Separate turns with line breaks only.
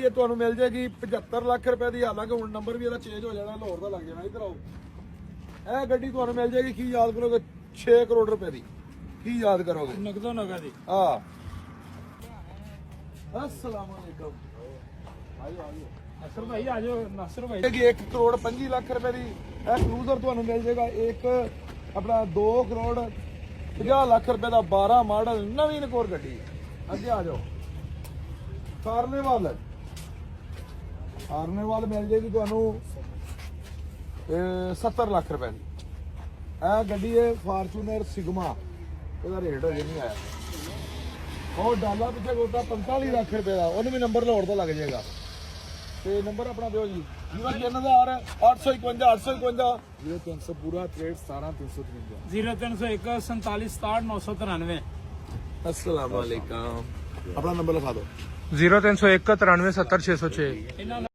ਇਹ ਤੁਹਾਨੂੰ ਮਿਲ ਜਾਏਗੀ 75 ਲੱਖ ਰੁਪਏ ਦੀ। ਹਾਲਾਂਕਿ ਹੁਣ ਨੰਬਰ ਵੀ ਇਹਦਾ ਚੇਂਜ ਹੋ ਜਾਣਾ, ਲਾਹੌਰ ਦਾ ਲੱਗ ਜਾਣਾ। ਇੱਧਰ ਆਓ, ਇਹ ਗੱਡੀ ਤੁਹਾਨੂੰ ਮਿਲ ਜਾਏਗੀ ਕੀ ਯਾਦ ਕਰੋਗੇ 6 ਕਰੋੜ ਰੁਪਏ ਦੀ। ਕੀ ਯਾਦ ਕਰੋਗੇ?
ਨਗਦੋ ਨਗਦ।
ਹਾਂ। अस्सलाम वालेकुम। आइए आइए
नासिर भाई आ जाओ। नासिर भाई
1 ਕਰੋੜ 25 ਲੱਖ ਰੁਪਏ ਦੀ ਇਹ ਕਰੂਜ਼ਰ ਤੁਹਾਨੂੰ ਮਿਲ ਜਾਏਗਾ। ਇੱਕ ਆਪਣਾ 2 ਕਰੋੜ 50 ਲੱਖ ਰੁਪਏ ਦਾ 12 ਮਾਡਲ ਨਵੀਂ ਨਕੋਰ ਗੱਡੀ। ਅੱਗੇ ਆ ਜਾਓ। ਕਾਰਨੇਵਾਲ ਮਿਲ ਜਾਏਗੀ ਤੁਹਾਨੂੰ 70 ਲੱਖ ਰੁਪਏ ਦੀ। ਇਹ ਗੱਡੀ ਹੈ ਫਾਰਚੂਨਰ ਸਿਗਮਾ। ਇਹਦਾ ਰੇਟ ਅਜੇ ਨਹੀਂ ਆਇਆ। और डाला पिछले होता 45 लाख रुपए का। उन्हें भी नंबर लाहौर का लग जाएगा। तो नंबर अपना दो जी 0351 851 851 0300 पूरा 63 353
0301 47 67 993।
अस्सलाम वालेकुम। अपना नंबर लिखा दो
0301 93 70 606।